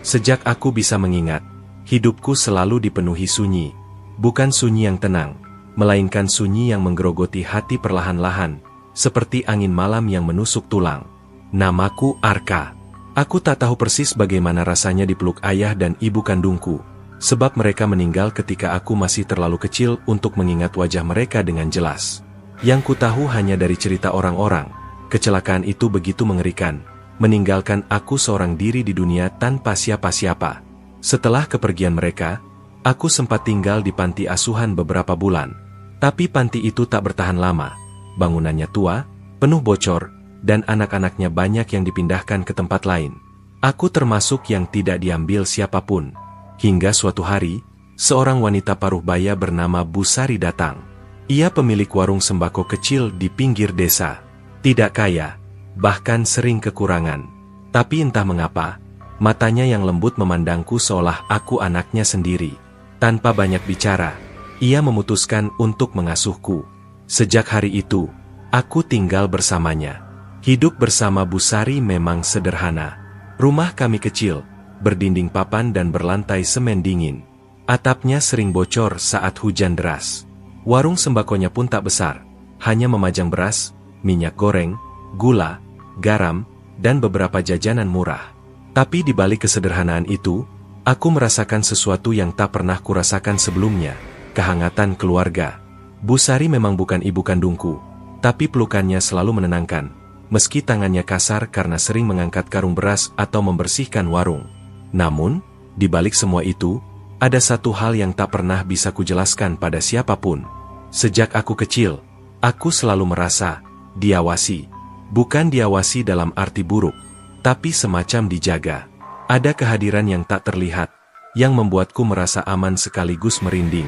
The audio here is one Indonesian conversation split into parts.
Sejak aku bisa mengingat, hidupku selalu dipenuhi sunyi. Bukan sunyi yang tenang, melainkan sunyi yang menggerogoti hati perlahan-lahan, seperti angin malam yang menusuk tulang. Namaku Arka. Aku tak tahu persis bagaimana rasanya dipeluk ayah dan ibu kandungku, sebab mereka meninggal ketika aku masih terlalu kecil untuk mengingat wajah mereka dengan jelas. Yang ku tahu hanya dari cerita orang-orang, kecelakaan itu begitu mengerikan, meninggalkan aku seorang diri di dunia tanpa siapa-siapa. Setelah kepergian mereka, aku sempat tinggal di panti asuhan beberapa bulan. Tapi panti itu tak bertahan lama. Bangunannya tua, penuh bocor, dan anak-anaknya banyak yang dipindahkan ke tempat lain. Aku termasuk yang tidak diambil siapapun. Hingga suatu hari, seorang wanita paruh baya bernama Busari datang. Ia pemilik warung sembako kecil di pinggir desa. Tidak kaya, bahkan sering kekurangan. Tapi entah mengapa, matanya yang lembut memandangku seolah aku anaknya sendiri. Tanpa banyak bicara, ia memutuskan untuk mengasuhku. Sejak hari itu, aku tinggal bersamanya. Hidup bersama Busari memang sederhana. Rumah kami kecil, berdinding papan dan berlantai semen dingin. Atapnya sering bocor saat hujan deras. Warung sembakonya pun tak besar, hanya memajang beras, minyak goreng, gula, garam, dan beberapa jajanan murah. Tapi di balik kesederhanaan itu, aku merasakan sesuatu yang tak pernah kurasakan sebelumnya, kehangatan keluarga. Busari memang bukan ibu kandungku, tapi pelukannya selalu menenangkan, meski tangannya kasar karena sering mengangkat karung beras atau membersihkan warung. Namun, di balik semua itu, ada satu hal yang tak pernah bisa kujelaskan pada siapapun. Sejak aku kecil, aku selalu merasa diawasi. Bukan diawasi dalam arti buruk, tapi semacam dijaga. Ada kehadiran yang tak terlihat, yang membuatku merasa aman sekaligus merinding.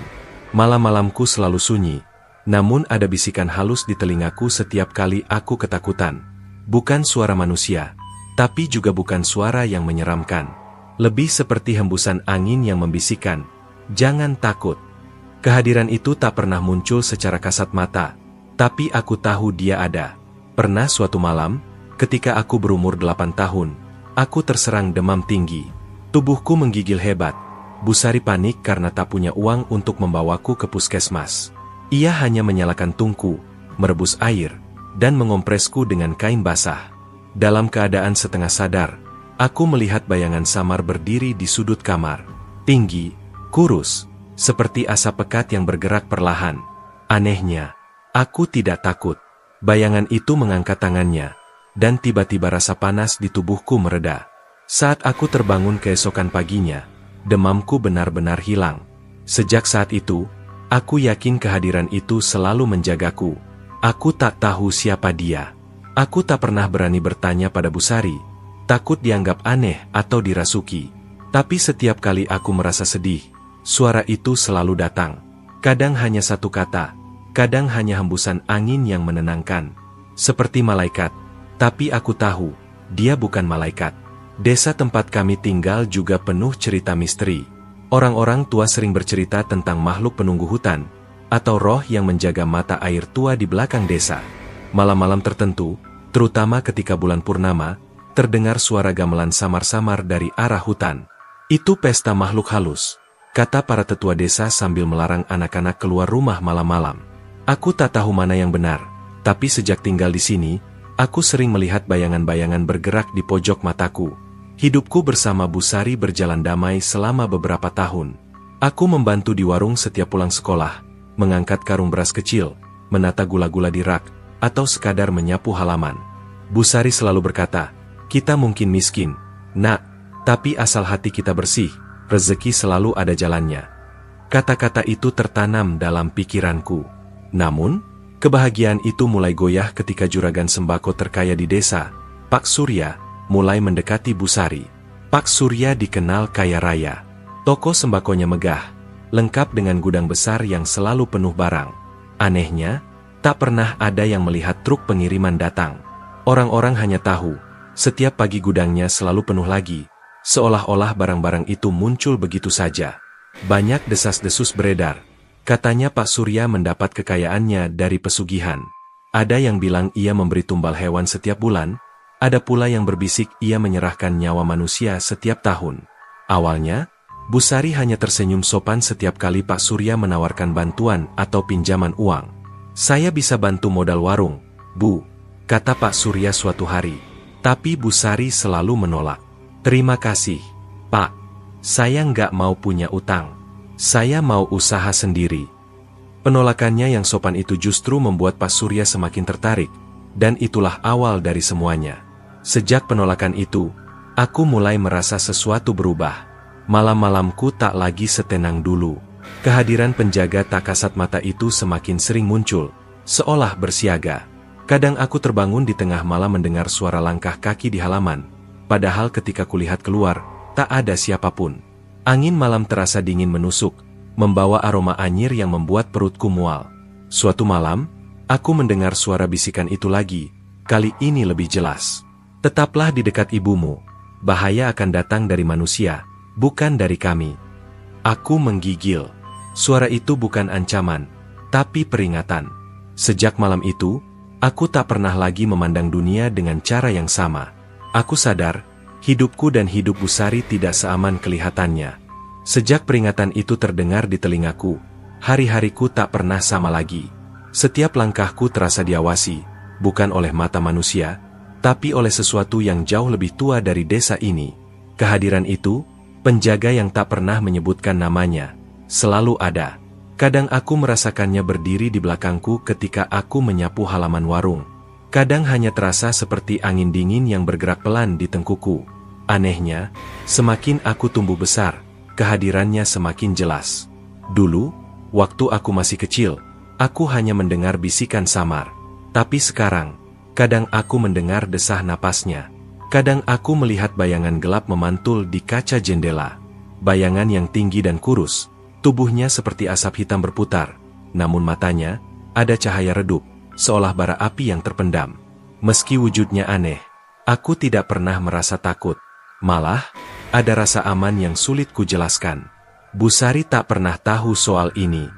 Malam-malamku selalu sunyi, namun ada bisikan halus di telingaku setiap kali aku ketakutan. Bukan suara manusia, tapi juga bukan suara yang menyeramkan. Lebih seperti hembusan angin yang membisikkan, "Jangan takut." Kehadiran itu tak pernah muncul secara kasat mata, tapi aku tahu dia ada. Pernah suatu malam, ketika aku berumur 8 tahun, aku terserang demam tinggi. Tubuhku menggigil hebat. Busari panik karena tak punya uang untuk membawaku ke puskesmas. Ia hanya menyalakan tungku, merebus air, dan mengompresku dengan kain basah. Dalam keadaan setengah sadar, aku melihat bayangan samar berdiri di sudut kamar. Tinggi, kurus, seperti asap pekat yang bergerak perlahan. Anehnya, aku tidak takut. Bayangan itu mengangkat tangannya, dan tiba-tiba rasa panas di tubuhku mereda. Saat aku terbangun keesokan paginya, demamku benar-benar hilang. Sejak saat itu, aku yakin kehadiran itu selalu menjagaku. Aku tak tahu siapa dia. Aku tak pernah berani bertanya pada Busari, takut dianggap aneh atau dirasuki. Tapi setiap kali aku merasa sedih, suara itu selalu datang. Kadang hanya satu kata, kadang hanya hembusan angin yang menenangkan. Seperti malaikat, tapi aku tahu, dia bukan malaikat. Desa tempat kami tinggal juga penuh cerita misteri. Orang-orang tua sering bercerita tentang makhluk penunggu hutan, atau roh yang menjaga mata air tua di belakang desa. Malam-malam tertentu, terutama ketika bulan purnama, terdengar suara gamelan samar-samar dari arah hutan. "Itu pesta makhluk halus," kata para tetua desa sambil melarang anak-anak keluar rumah malam-malam. Aku tak tahu mana yang benar, tapi sejak tinggal di sini, aku sering melihat bayangan-bayangan bergerak di pojok mataku. Hidupku bersama Busari berjalan damai selama beberapa tahun. Aku membantu di warung setiap pulang sekolah, mengangkat karung beras kecil, menata gula-gula di rak, atau sekadar menyapu halaman. Busari selalu berkata, "Kita mungkin miskin, nak, tapi asal hati kita bersih, rezeki selalu ada jalannya." Kata-kata itu tertanam dalam pikiranku. Namun, kebahagiaan itu mulai goyah ketika juragan sembako terkaya di desa, Pak Surya, mulai mendekati Busari. Pak Surya dikenal kaya raya. Toko sembakonya megah, lengkap dengan gudang besar yang selalu penuh barang. Anehnya, tak pernah ada yang melihat truk pengiriman datang. Orang-orang hanya tahu, setiap pagi gudangnya selalu penuh lagi, seolah-olah barang-barang itu muncul begitu saja. Banyak desas-desus beredar. Katanya Pak Surya mendapat kekayaannya dari pesugihan. Ada yang bilang ia memberi tumbal hewan setiap bulan, ada pula yang berbisik ia menyerahkan nyawa manusia setiap tahun. Awalnya, Bu Sari hanya tersenyum sopan setiap kali Pak Surya menawarkan bantuan atau pinjaman uang. "Saya bisa bantu modal warung, Bu," kata Pak Surya suatu hari. Tapi Bu Sari selalu menolak. "Terima kasih, Pak. Saya nggak mau punya utang. Saya mau usaha sendiri." Penolakannya yang sopan itu justru membuat Pak Surya semakin tertarik, dan itulah awal dari semuanya. Sejak penolakan itu, aku mulai merasa sesuatu berubah. Malam-malamku tak lagi setenang dulu. Kehadiran penjaga tak kasat mata itu semakin sering muncul, seolah bersiaga. Kadang aku terbangun di tengah malam mendengar suara langkah kaki di halaman, padahal ketika kulihat keluar, tak ada siapapun. Angin malam terasa dingin menusuk, membawa aroma anyir yang membuat perutku mual. Suatu malam, aku mendengar suara bisikan itu lagi, kali ini lebih jelas. "Tetaplah di dekat ibumu. Bahaya akan datang dari manusia, bukan dari kami." Aku menggigil. Suara itu bukan ancaman, tapi peringatan. Sejak malam itu, aku tak pernah lagi memandang dunia dengan cara yang sama. Aku sadar, hidupku dan hidup Bu Sari tidak seaman kelihatannya. Sejak peringatan itu terdengar di telingaku, hari-hariku tak pernah sama lagi. Setiap langkahku terasa diawasi, bukan oleh mata manusia, tapi oleh sesuatu yang jauh lebih tua dari desa ini. Kehadiran itu, penjaga yang tak pernah menyebutkan namanya, selalu ada. Kadang aku merasakannya berdiri di belakangku ketika aku menyapu halaman warung. Kadang hanya terasa seperti angin dingin yang bergerak pelan di tengkuku. Anehnya, semakin aku tumbuh besar, kehadirannya semakin jelas. Dulu, waktu aku masih kecil, aku hanya mendengar bisikan samar. Tapi sekarang, kadang aku mendengar desah napasnya. Kadang aku melihat bayangan gelap memantul di kaca jendela. Bayangan yang tinggi dan kurus, tubuhnya seperti asap hitam berputar, namun matanya ada cahaya redup, seolah bara api yang terpendam. Meski wujudnya aneh, aku tidak pernah merasa takut. Malah, ada rasa aman yang sulit kujelaskan. Bu Sari tak pernah tahu soal ini.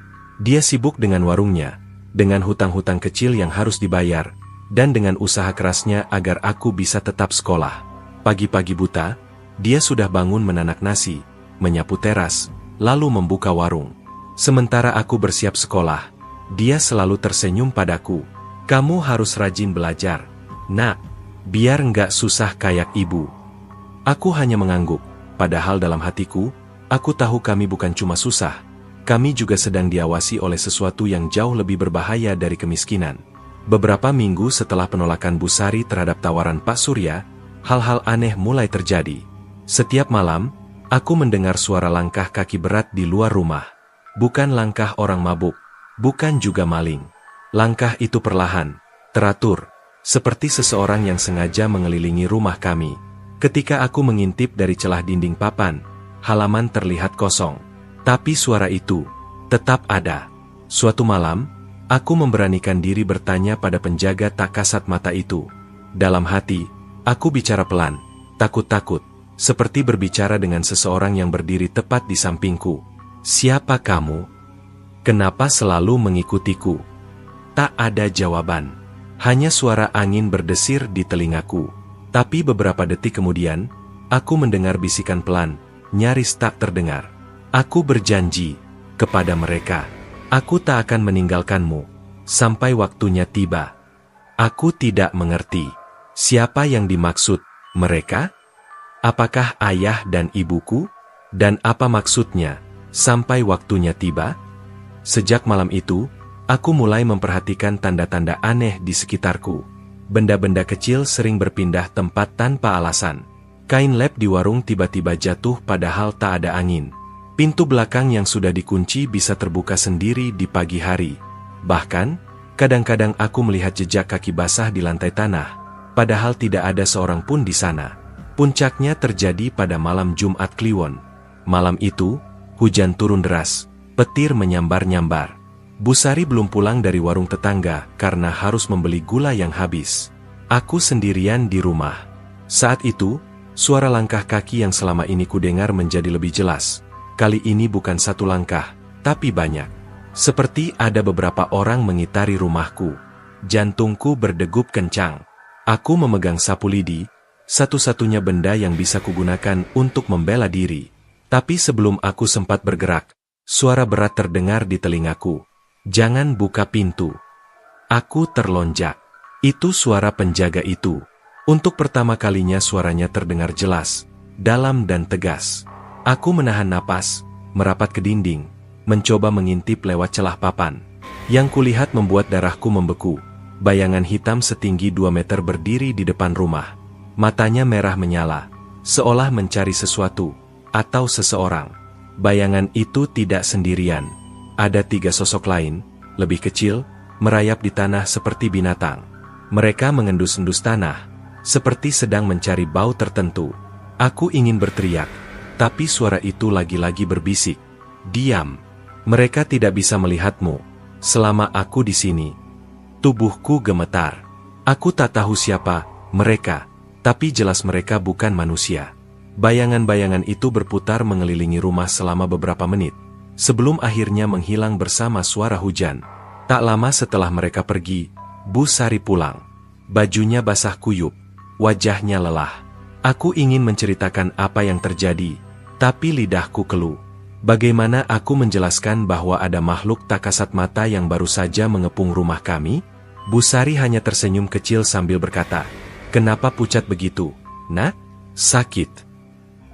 Dia sibuk dengan warungnya, dengan hutang-hutang kecil yang harus dibayar, dan dengan usaha kerasnya agar aku bisa tetap sekolah. Pagi-pagi buta, dia sudah bangun menanak nasi, menyapu teras, lalu membuka warung. Sementara aku bersiap sekolah, dia selalu tersenyum padaku. "Kamu harus rajin belajar, Nak, biar nggak susah kayak ibu." Aku hanya mengangguk, padahal dalam hatiku, aku tahu kami bukan cuma susah, kami juga sedang diawasi oleh sesuatu yang jauh lebih berbahaya dari kemiskinan. Beberapa minggu setelah penolakan Bu Sari terhadap tawaran Pak Surya, hal-hal aneh mulai terjadi. Setiap malam, aku mendengar suara langkah kaki berat di luar rumah. Bukan langkah orang mabuk, bukan juga maling. Langkah itu perlahan, teratur, seperti seseorang yang sengaja mengelilingi rumah kami. Ketika aku mengintip dari celah dinding papan, halaman terlihat kosong. Tapi suara itu tetap ada. Suatu malam, aku memberanikan diri bertanya pada penjaga tak kasat mata itu. Dalam hati, aku bicara pelan, takut-takut, seperti berbicara dengan seseorang yang berdiri tepat di sampingku. "Siapa kamu? Kenapa selalu mengikutiku?" Tak ada jawaban. Hanya suara angin berdesir di telingaku. Tapi beberapa detik kemudian, aku mendengar bisikan pelan, nyaris tak terdengar. "Aku berjanji kepada mereka, aku tak akan meninggalkanmu sampai waktunya tiba." Aku tidak mengerti. Siapa yang dimaksud mereka? Apakah ayah dan ibuku? Dan apa maksudnya sampai waktunya tiba? Sejak malam itu, aku mulai memperhatikan tanda-tanda aneh di sekitarku. Benda-benda kecil sering berpindah tempat tanpa alasan. Kain lap di warung tiba-tiba jatuh padahal tak ada angin. Pintu belakang yang sudah dikunci bisa terbuka sendiri di pagi hari. Bahkan, kadang-kadang aku melihat jejak kaki basah di lantai tanah, padahal tidak ada seorang pun di sana. Puncaknya terjadi pada malam Jumat Kliwon. Malam itu, hujan turun deras, petir menyambar-nyambar. Bu Sari belum pulang dari warung tetangga karena harus membeli gula yang habis. Aku sendirian di rumah. Saat itu, suara langkah kaki yang selama ini kudengar menjadi lebih jelas. Kali ini bukan satu langkah, tapi banyak. Seperti ada beberapa orang mengitari rumahku. Jantungku berdegup kencang. Aku memegang sapu lidi, satu-satunya benda yang bisa kugunakan untuk membela diri. Tapi sebelum aku sempat bergerak, suara berat terdengar di telingaku. Jangan buka pintu. Aku terlonjak. Itu suara penjaga itu. Untuk pertama kalinya suaranya terdengar jelas, dalam dan tegas. Aku menahan napas, merapat ke dinding, mencoba mengintip lewat celah papan. Yang kulihat membuat darahku membeku. Bayangan hitam setinggi 2 meter berdiri di depan rumah. Matanya merah menyala, seolah mencari sesuatu, atau seseorang. Bayangan itu tidak sendirian. Ada 3 sosok lain, lebih kecil, merayap di tanah seperti binatang. Mereka mengendus-endus tanah, seperti sedang mencari bau tertentu. Aku ingin berteriak, tapi suara itu lagi-lagi berbisik. Diam. Mereka tidak bisa melihatmu selama aku di sini. Tubuhku gemetar. Aku tak tahu siapa mereka, tapi jelas mereka bukan manusia. Bayangan-bayangan itu berputar mengelilingi rumah selama beberapa menit, sebelum akhirnya menghilang bersama suara hujan. Tak lama setelah mereka pergi, Bu Sari pulang. Bajunya basah kuyup, wajahnya lelah. Aku ingin menceritakan apa yang terjadi, tapi lidahku keluh. Bagaimana aku menjelaskan bahwa ada makhluk tak kasat mata yang baru saja mengepung rumah kami? Bu Sari hanya tersenyum kecil sambil berkata, "Kenapa pucat begitu, Nak? Sakit?"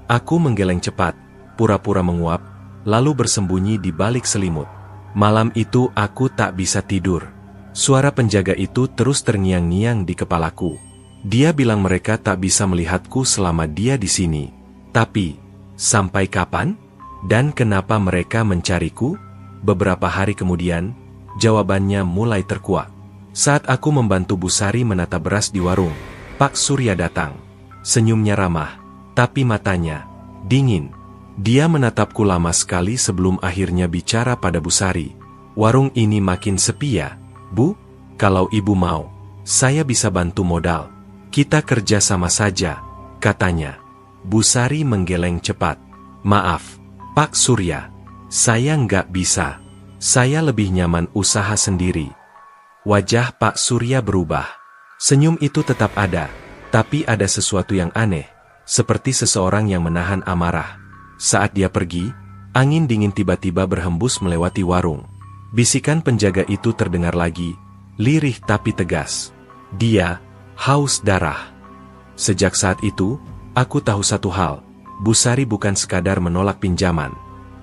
Aku menggeleng cepat, pura-pura menguap, lalu bersembunyi di balik selimut. Malam itu aku tak bisa tidur. Suara penjaga itu terus terngiang-ngiang di kepalaku. Dia bilang mereka tak bisa melihatku selama dia di sini. Tapi, sampai kapan? Dan kenapa mereka mencariku? Beberapa hari kemudian, jawabannya mulai terkuak. Saat aku membantu Bu Sari menata beras di warung, Pak Surya datang. Senyumnya ramah, tapi matanya dingin. Dia menatapku lama sekali sebelum akhirnya bicara pada Bu Sari. "Warung ini makin sepi ya, Bu? Kalau Ibu mau, saya bisa bantu modal. Kita kerja sama saja," katanya. Bu Sari menggeleng cepat. "Maaf, Pak Surya, saya nggak bisa. Saya lebih nyaman usaha sendiri." Wajah Pak Surya berubah. Senyum itu tetap ada, tapi ada sesuatu yang aneh, seperti seseorang yang menahan amarah. Saat dia pergi, angin dingin tiba-tiba berhembus melewati warung. Bisikan penjaga itu terdengar lagi, lirih tapi tegas. Dia haus darah. Sejak saat itu, aku tahu satu hal. Bu Sari bukan sekadar menolak pinjaman.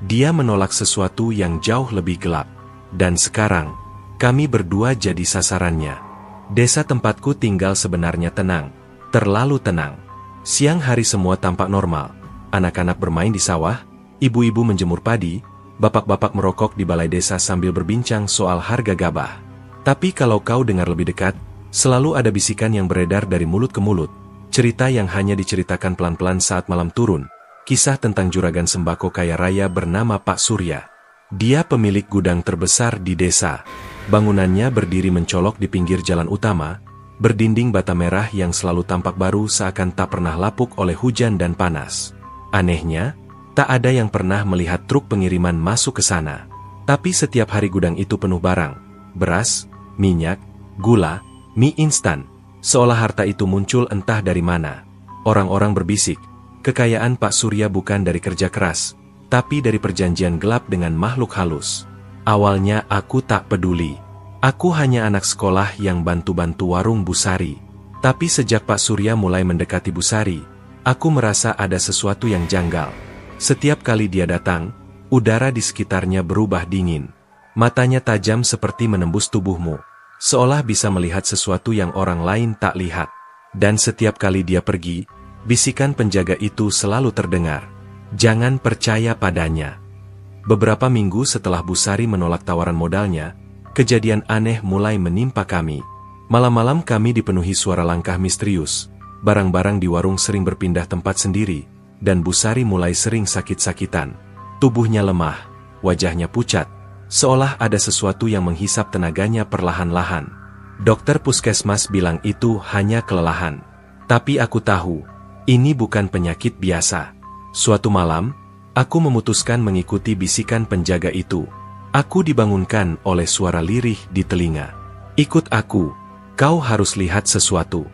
Dia menolak sesuatu yang jauh lebih gelap. Dan sekarang, kami berdua jadi sasarannya. Desa tempatku tinggal sebenarnya tenang. Terlalu tenang. Siang hari semua tampak normal. Anak-anak bermain di sawah, ibu-ibu menjemur padi, bapak-bapak merokok di balai desa sambil berbincang soal harga gabah. Tapi kalau kau dengar lebih dekat, selalu ada bisikan yang beredar dari mulut ke mulut. Cerita yang hanya diceritakan pelan-pelan saat malam turun. Kisah tentang juragan sembako kaya raya bernama Pak Surya. Dia pemilik gudang terbesar di desa. Bangunannya berdiri mencolok di pinggir jalan utama, berdinding bata merah yang selalu tampak baru seakan tak pernah lapuk oleh hujan dan panas. Anehnya, tak ada yang pernah melihat truk pengiriman masuk ke sana. Tapi setiap hari gudang itu penuh barang. Beras, minyak, gula, mie instan. Seolah harta itu muncul entah dari mana. Orang-orang berbisik, kekayaan Pak Surya bukan dari kerja keras, tapi dari perjanjian gelap dengan makhluk halus. Awalnya aku tak peduli. Aku hanya anak sekolah yang bantu-bantu warung Bu Sari. Tapi sejak Pak Surya mulai mendekati Bu Sari, aku merasa ada sesuatu yang janggal. Setiap kali dia datang, udara di sekitarnya berubah dingin. Matanya tajam seperti menembus tubuhmu, seolah bisa melihat sesuatu yang orang lain tak lihat. Dan setiap kali dia pergi, bisikan penjaga itu selalu terdengar. Jangan percaya padanya. Beberapa minggu setelah Bu Sari menolak tawaran modalnya, kejadian aneh mulai menimpa kami. Malam-malam kami dipenuhi suara langkah misterius. Barang-barang di warung sering berpindah tempat sendiri, dan Bu Sari mulai sering sakit-sakitan. Tubuhnya lemah, wajahnya pucat, seolah ada sesuatu yang menghisap tenaganya perlahan-lahan. Dokter puskesmas bilang itu hanya kelelahan. Tapi aku tahu, ini bukan penyakit biasa. Suatu malam, aku memutuskan mengikuti bisikan penjaga itu. Aku dibangunkan oleh suara lirih di telinga. "Ikut aku, kau harus lihat sesuatu."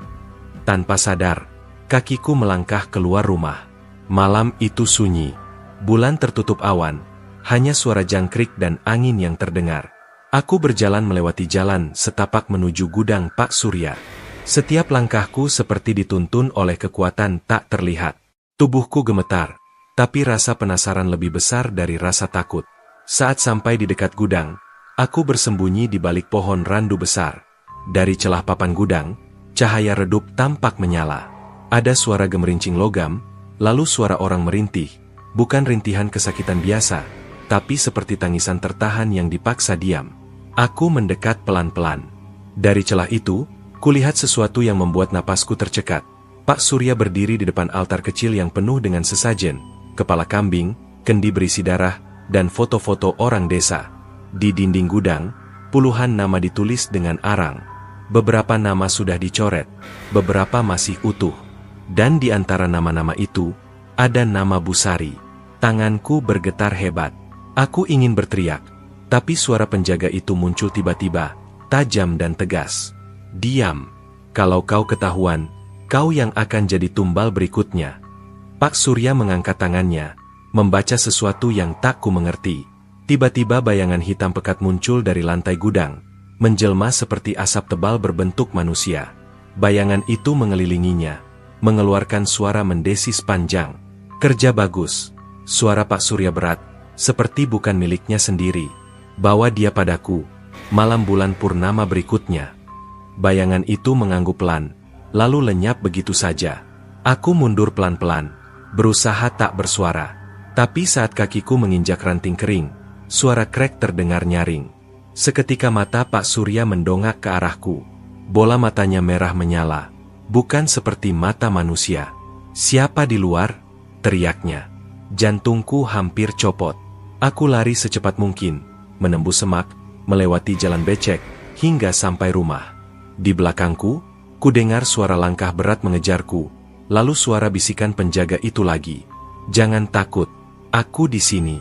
Tanpa sadar, kakiku melangkah keluar rumah. Malam itu sunyi. Bulan tertutup awan, hanya suara jangkrik dan angin yang terdengar. Aku berjalan melewati jalan setapak menuju gudang Pak Surya. Setiap langkahku seperti dituntun oleh kekuatan tak terlihat. Tubuhku gemetar, tapi rasa penasaran lebih besar dari rasa takut. Saat sampai di dekat gudang, aku bersembunyi di balik pohon randu besar. Dari celah papan gudang, cahaya redup tampak menyala. Ada suara gemerincing logam, lalu suara orang merintih, bukan rintihan kesakitan biasa, tapi seperti tangisan tertahan yang dipaksa diam. Aku mendekat pelan-pelan. Dari celah itu, kulihat sesuatu yang membuat napasku tercekat. Pak Surya berdiri di depan altar kecil yang penuh dengan sesajen, kepala kambing, kendi berisi darah, dan foto-foto orang desa. Di dinding gudang, puluhan nama ditulis dengan arang. Beberapa nama sudah dicoret, beberapa masih utuh. Dan di antara nama-nama itu, ada nama Busari. Tanganku bergetar hebat. Aku ingin berteriak, tapi suara penjaga itu muncul tiba-tiba, tajam dan tegas. Diam. Kalau kau ketahuan, kau yang akan jadi tumbal berikutnya. Pak Surya mengangkat tangannya, membaca sesuatu yang tak ku mengerti. Tiba-tiba bayangan hitam pekat muncul dari lantai gudang, menjelma seperti asap tebal berbentuk manusia. Bayangan itu mengelilinginya, mengeluarkan suara mendesis panjang. Kerja bagus. Suara Pak Surya berat, seperti bukan miliknya sendiri. Bawa dia padaku, malam bulan purnama berikutnya. Bayangan itu mengangguk pelan, lalu lenyap begitu saja. Aku mundur pelan-pelan, berusaha tak bersuara. Tapi saat kakiku menginjak ranting kering, suara krek terdengar nyaring. Seketika mata Pak Surya mendongak ke arahku. Bola matanya merah menyala, bukan seperti mata manusia. "Siapa di luar?" teriaknya. Jantungku hampir copot. Aku lari secepat mungkin, menembus semak, melewati jalan becek, hingga sampai rumah. Di belakangku, ku dengar suara langkah berat mengejarku, lalu suara bisikan penjaga itu lagi. "Jangan takut, aku di sini."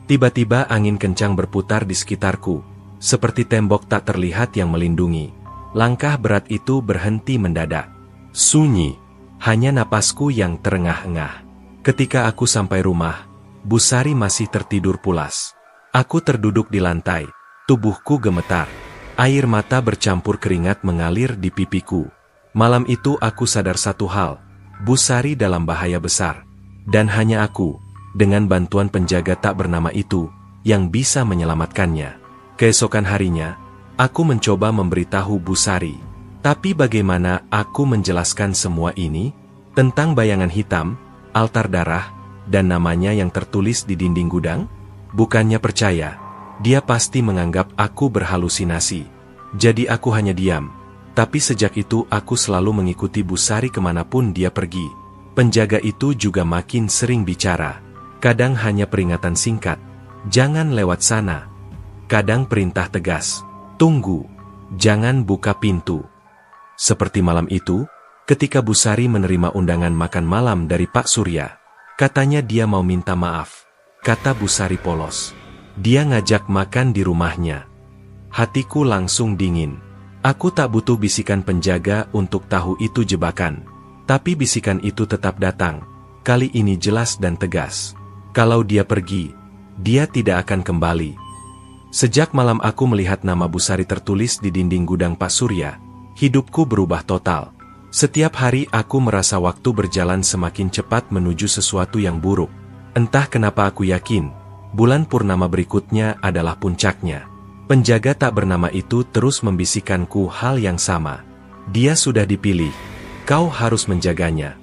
Tiba-tiba angin kencang berputar di sekitarku, seperti tembok tak terlihat yang melindungi. Langkah berat itu berhenti mendadak. Sunyi, hanya napasku yang terengah-engah. Ketika aku sampai rumah, Busari masih tertidur pulas. Aku terduduk di lantai, tubuhku gemetar. Air mata bercampur keringat mengalir di pipiku. Malam itu aku sadar satu hal, Busari dalam bahaya besar. Dan hanya aku, dengan bantuan penjaga tak bernama itu, yang bisa menyelamatkannya. Keesokan harinya, aku mencoba memberitahu Busari. Tapi bagaimana aku menjelaskan semua ini? Tentang bayangan hitam, altar darah, dan namanya yang tertulis di dinding gudang? Bukannya percaya, dia pasti menganggap aku berhalusinasi. Jadi aku hanya diam. Tapi sejak itu aku selalu mengikuti Busari kemanapun dia pergi. Penjaga itu juga makin sering bicara. Kadang hanya peringatan singkat, "Jangan lewat sana." Kadang perintah tegas, "Tunggu, jangan buka pintu." Seperti malam itu, ketika Busari menerima undangan makan malam dari Pak Surya. Katanya dia mau minta maaf. Kata Busari polos. Dia ngajak makan di rumahnya. Hatiku langsung dingin. Aku tak butuh bisikan penjaga untuk tahu itu jebakan. Tapi bisikan itu tetap datang. Kali ini jelas dan tegas. Kalau dia pergi, dia tidak akan kembali. Sejak malam aku melihat nama Busari tertulis di dinding gudang Pak Surya, hidupku berubah total. Setiap hari aku merasa waktu berjalan semakin cepat menuju sesuatu yang buruk. Entah kenapa aku yakin, bulan purnama berikutnya adalah puncaknya. Penjaga tak bernama itu terus membisikkanku hal yang sama. Dia sudah dipilih, kau harus menjaganya.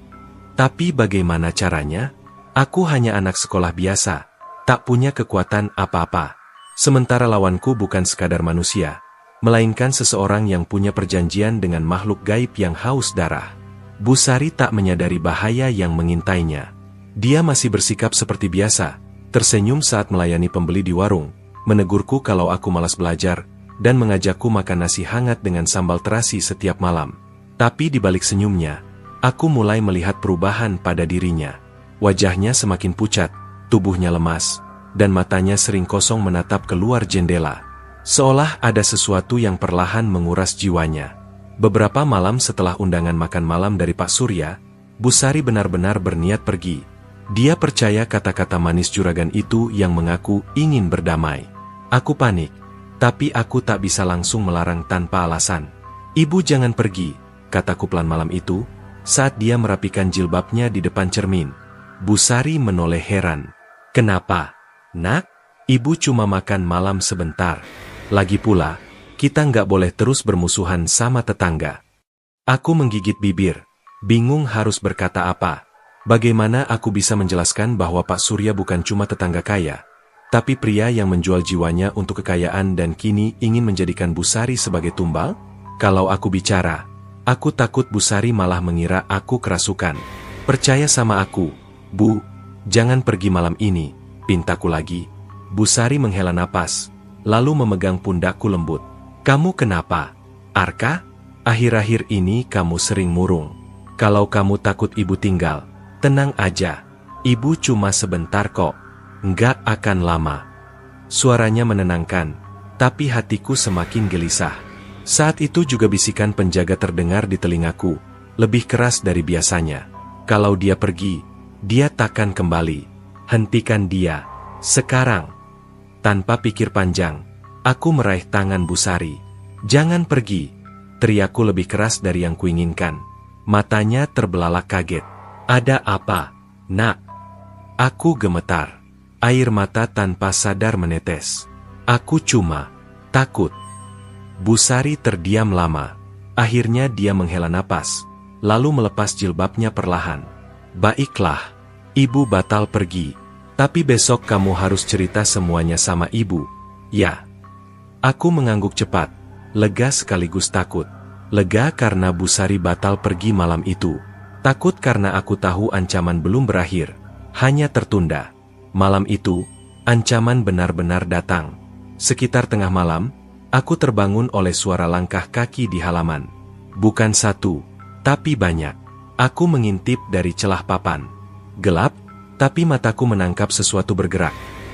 Tapi bagaimana caranya? Aku hanya anak sekolah biasa, tak punya kekuatan apa-apa. Sementara lawanku bukan sekadar manusia, melainkan seseorang yang punya perjanjian dengan makhluk gaib yang haus darah. Busari tak menyadari bahaya yang mengintainya. Dia masih bersikap seperti biasa, tersenyum saat melayani pembeli di warung, menegurku kalau aku malas belajar, dan mengajakku makan nasi hangat dengan sambal terasi setiap malam. Tapi di balik senyumnya, aku mulai melihat perubahan pada dirinya. Wajahnya semakin pucat, tubuhnya lemas, dan matanya sering kosong menatap keluar jendela. Seolah ada sesuatu yang perlahan menguras jiwanya. Beberapa malam setelah undangan makan malam dari Pak Surya, Busari benar-benar berniat pergi. Dia percaya kata-kata manis juragan itu yang mengaku ingin berdamai. Aku panik, tapi aku tak bisa langsung melarang tanpa alasan. "Ibu jangan pergi," kataku pelan malam itu, saat dia merapikan jilbabnya di depan cermin. Busari menoleh heran. "Kenapa, Nak? Ibu cuma makan malam sebentar. Lagi pula, kita nggak boleh terus bermusuhan sama tetangga." Aku menggigit bibir, bingung harus berkata apa. Bagaimana aku bisa menjelaskan bahwa Pak Surya bukan cuma tetangga kaya, tapi pria yang menjual jiwanya untuk kekayaan dan kini ingin menjadikan Busari sebagai tumbal? Kalau aku bicara, aku takut Busari malah mengira aku kerasukan. "Percaya sama aku, Bu. Jangan pergi malam ini," pintaku lagi. Busari menghela napas, lalu memegang pundakku lembut. "Kamu kenapa, Arka? Akhir-akhir ini kamu sering murung. Kalau kamu takut ibu tinggal, tenang aja. Ibu cuma sebentar kok. Nggak akan lama." Suaranya menenangkan, tapi hatiku semakin gelisah. Saat itu juga bisikan penjaga terdengar di telingaku, lebih keras dari biasanya. "Kalau dia pergi, dia takkan kembali. Hentikan dia, sekarang." Tanpa pikir panjang, aku meraih tangan Busari. "Jangan pergi," teriakku lebih keras dari yang kuinginkan. Matanya terbelalak kaget. "Ada apa, Nak?" Aku gemetar. Air mata tanpa sadar menetes. "Aku cuma takut." Busari terdiam lama. Akhirnya dia menghela napas, lalu melepas jilbabnya perlahan. "Baiklah, ibu batal pergi. Tapi besok kamu harus cerita semuanya sama ibu, ya?" Aku mengangguk cepat, lega sekaligus takut. Lega karena Busari batal pergi malam itu. Takut karena aku tahu ancaman belum berakhir, hanya tertunda. Malam itu, ancaman benar-benar datang. Sekitar tengah malam, aku terbangun oleh suara langkah kaki di halaman. Bukan satu, tapi banyak. Aku mengintip dari celah papan. Gelap, tapi mataku menangkap sesuatu bergerak.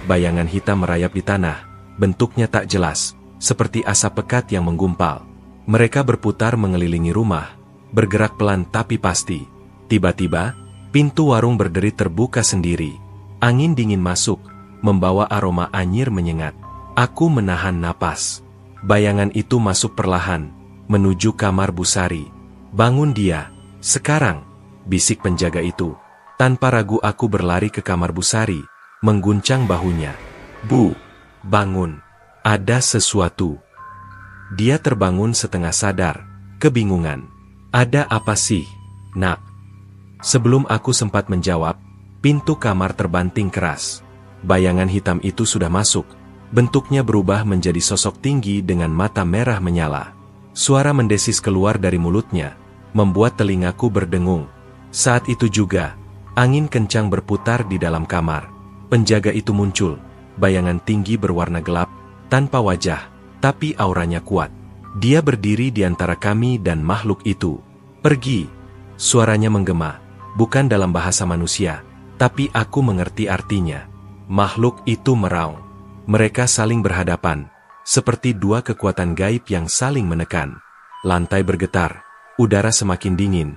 Bayangan hitam merayap di tanah, bentuknya tak jelas, seperti asap pekat yang menggumpal. Mereka berputar mengelilingi rumah, bergerak pelan tapi pasti. Tiba-tiba, pintu warung berderit terbuka sendiri. Angin dingin masuk, membawa aroma anyir menyengat. Aku menahan napas. Bayangan itu masuk perlahan, menuju kamar Busari. "Bangun dia, sekarang," bisik penjaga itu. Tanpa ragu aku berlari ke kamar Busari, mengguncang bahunya. "Bu, bangun, ada sesuatu." Dia terbangun setengah sadar, kebingungan. "Ada apa sih, Nak?" Sebelum aku sempat menjawab, pintu kamar terbanting keras. Bayangan hitam itu sudah masuk. Bentuknya berubah menjadi sosok tinggi dengan mata merah menyala. Suara mendesis keluar dari mulutnya, membuat telingaku berdengung. Saat itu juga, angin kencang berputar di dalam kamar. Penjaga itu muncul, bayangan tinggi berwarna gelap, tanpa wajah, tapi auranya kuat. Dia berdiri di antara kami dan makhluk itu. "Pergi!" Suaranya menggema, bukan dalam bahasa manusia, tapi aku mengerti artinya. Makhluk itu meraung. Mereka saling berhadapan, seperti dua kekuatan gaib yang saling menekan. Lantai bergetar, udara semakin dingin,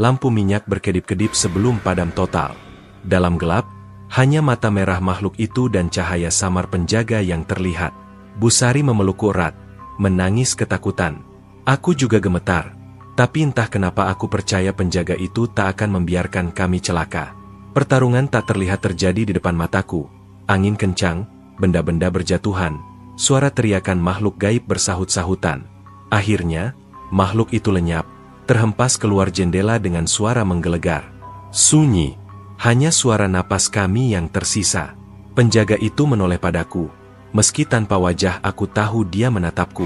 lampu minyak berkedip-kedip sebelum padam total. Dalam gelap, hanya mata merah makhluk itu dan cahaya samar penjaga yang terlihat. Busari memelukku erat, menangis ketakutan. Aku juga gemetar, tapi entah kenapa aku percaya penjaga itu tak akan membiarkan kami celaka. Pertarungan tak terlihat terjadi di depan mataku. Angin kencang, benda-benda berjatuhan, suara teriakan makhluk gaib bersahut-sahutan. Akhirnya, makhluk itu lenyap, terhempas keluar jendela dengan suara menggelegar. Sunyi, hanya suara napas kami yang tersisa. Penjaga itu menoleh padaku. Meski tanpa wajah aku tahu dia menatapku.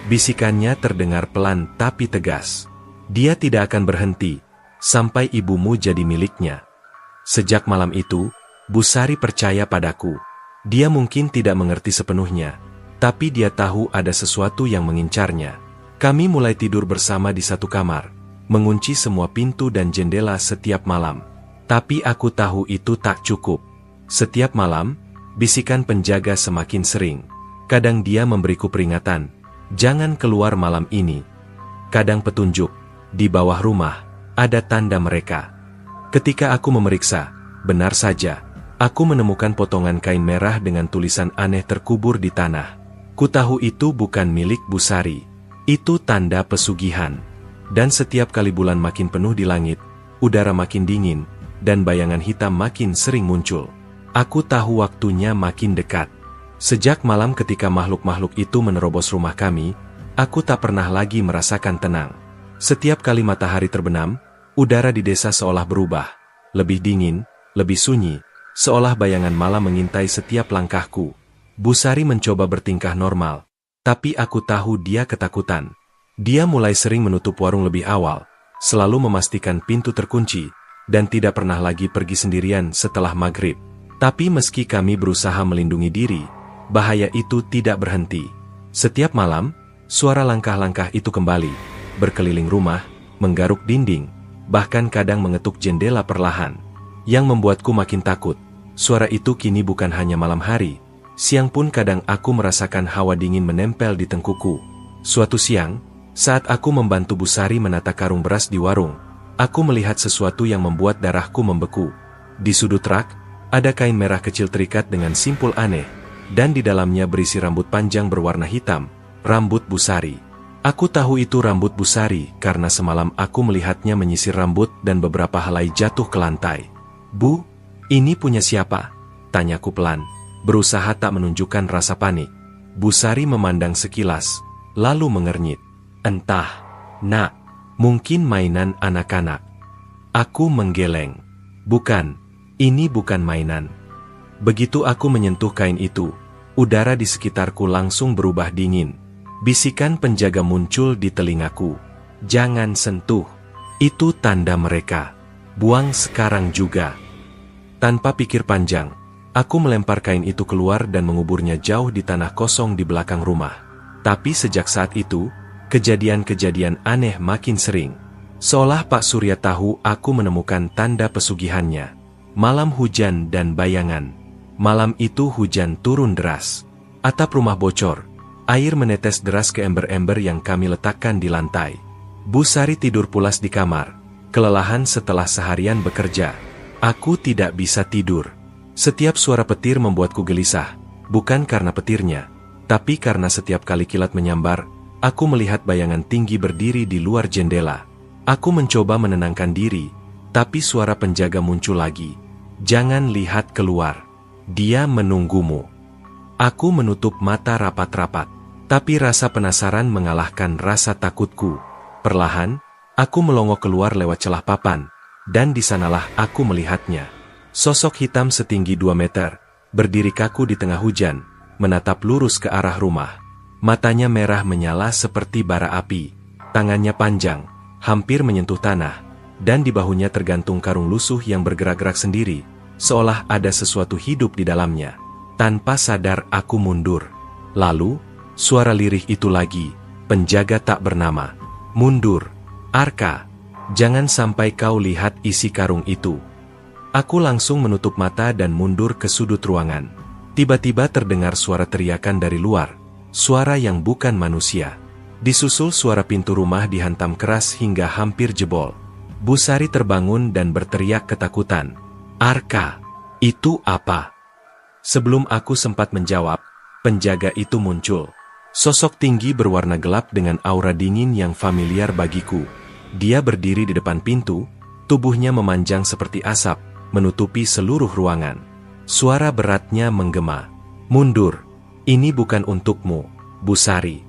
Bisikannya terdengar pelan tapi tegas. "Dia tidak akan berhenti, sampai ibumu jadi miliknya." Sejak malam itu, Busari percaya padaku. Dia mungkin tidak mengerti sepenuhnya, tapi dia tahu ada sesuatu yang mengincarnya. Kami mulai tidur bersama di satu kamar, mengunci semua pintu dan jendela setiap malam. Tapi aku tahu itu tak cukup. Setiap malam, bisikan penjaga semakin sering. Kadang dia memberiku peringatan, "Jangan keluar malam ini." Kadang petunjuk, "Di bawah rumah, ada tanda mereka." Ketika aku memeriksa, Benar saja, aku menemukan potongan kain merah dengan tulisan aneh terkubur di tanah. Ku tahu itu bukan milik Busari. Itu tanda pesugihan. Dan setiap kali bulan makin penuh di langit, udara makin dingin, dan bayangan hitam makin sering muncul. Aku tahu waktunya makin dekat. Sejak malam ketika makhluk-makhluk itu menerobos rumah kami, aku tak pernah lagi merasakan tenang. Setiap kali matahari terbenam, udara di desa seolah berubah. Lebih dingin, lebih sunyi, seolah bayangan malam mengintai setiap langkahku. Busari mencoba bertingkah normal, tapi aku tahu dia ketakutan. Dia mulai sering menutup warung lebih awal, selalu memastikan pintu terkunci, dan tidak pernah lagi pergi sendirian setelah maghrib. Tapi meski kami berusaha melindungi diri, bahaya itu tidak berhenti. Setiap malam, suara langkah-langkah itu kembali, berkeliling rumah, menggaruk dinding, bahkan kadang mengetuk jendela perlahan. Yang membuatku makin takut, suara itu kini bukan hanya malam hari, siang pun kadang aku merasakan hawa dingin menempel di tengkuku. Suatu siang, saat aku membantu Busari menata karung beras di warung, aku melihat sesuatu yang membuat darahku membeku. Di sudut rak, ada kain merah kecil terikat dengan simpul aneh, dan di dalamnya berisi rambut panjang berwarna hitam, rambut Busari. Aku tahu itu rambut Busari karena semalam aku melihatnya menyisir rambut dan beberapa helai jatuh ke lantai. "Bu, ini punya siapa?" tanyaku pelan, berusaha tak menunjukkan rasa panik. Busari memandang sekilas, lalu mengernyit. "Entah, nak, mungkin mainan anak-anak." Aku menggeleng. "Bukan, ini bukan mainan." Begitu aku menyentuh kain itu, udara di sekitarku langsung berubah dingin. Bisikan penjaga muncul di telingaku. "Jangan sentuh. Itu tanda mereka. Buang sekarang juga." Tanpa pikir panjang, aku melempar kain itu keluar dan menguburnya jauh di tanah kosong di belakang rumah. Tapi sejak saat itu, kejadian-kejadian aneh makin sering. Seolah Pak Surya tahu aku menemukan tanda pesugihannya. Malam hujan dan bayangan. Malam itu hujan turun deras. Atap rumah bocor. Air menetes deras ke ember-ember yang kami letakkan di lantai. Busari tidur pulas di kamar. Kelelahan setelah seharian bekerja. Aku tidak bisa tidur. Setiap suara petir membuatku gelisah. Bukan karena petirnya, tapi karena setiap kali kilat menyambar, aku melihat bayangan tinggi berdiri di luar jendela. Aku mencoba menenangkan diri, tapi suara penjaga muncul lagi. "Jangan lihat keluar. Dia menunggumu." Aku menutup mata rapat-rapat, tapi rasa penasaran mengalahkan rasa takutku. Perlahan, aku melongok keluar lewat celah papan, dan di sanalah aku melihatnya. Sosok hitam setinggi 2 meter, berdiri kaku di tengah hujan, menatap lurus ke arah rumah. Matanya merah menyala seperti bara api, tangannya panjang, hampir menyentuh tanah, dan di bahunya tergantung karung lusuh yang bergerak-gerak sendiri, seolah ada sesuatu hidup di dalamnya. Tanpa sadar aku mundur. Lalu, suara lirih itu lagi, penjaga tak bernama. "Mundur, Arka. Jangan sampai kau lihat isi karung itu." Aku langsung menutup mata dan mundur ke sudut ruangan. Tiba-tiba terdengar suara teriakan dari luar. Suara yang bukan manusia. Disusul suara pintu rumah dihantam keras hingga hampir jebol. Busari terbangun dan berteriak ketakutan. "Arka, itu apa?" Sebelum aku sempat menjawab, penjaga itu muncul. Sosok tinggi berwarna gelap dengan aura dingin yang familiar bagiku. Dia berdiri di depan pintu, tubuhnya memanjang seperti asap, menutupi seluruh ruangan. Suara beratnya menggema. "Mundur. Ini bukan untukmu, Busari."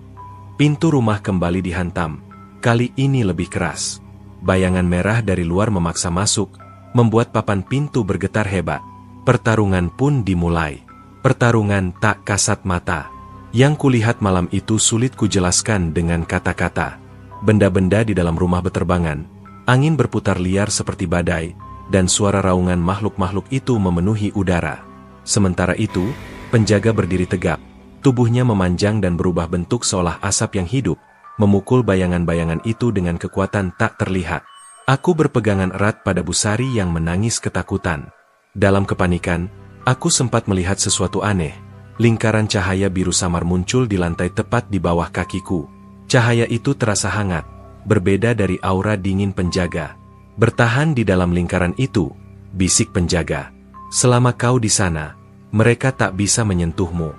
Pintu rumah kembali dihantam, kali ini lebih keras. Bayangan merah dari luar memaksa masuk, membuat papan pintu bergetar hebat. Pertarungan pun dimulai. Pertarungan tak kasat mata. Yang kulihat malam itu sulit kujelaskan dengan kata-kata. Benda-benda di dalam rumah beterbangan, angin berputar liar seperti badai, dan suara raungan makhluk-makhluk itu memenuhi udara. Sementara itu, penjaga berdiri tegap, tubuhnya memanjang dan berubah bentuk seolah asap yang hidup, memukul bayangan-bayangan itu dengan kekuatan tak terlihat. Aku berpegangan erat pada Busari yang menangis ketakutan. Dalam kepanikan, aku sempat melihat sesuatu aneh. Lingkaran cahaya biru samar muncul di lantai tepat di bawah kakiku. Cahaya itu terasa hangat, berbeda dari aura dingin penjaga. Bertahan di dalam lingkaran itu, bisik penjaga. Selama kau di sana, mereka tak bisa menyentuhmu.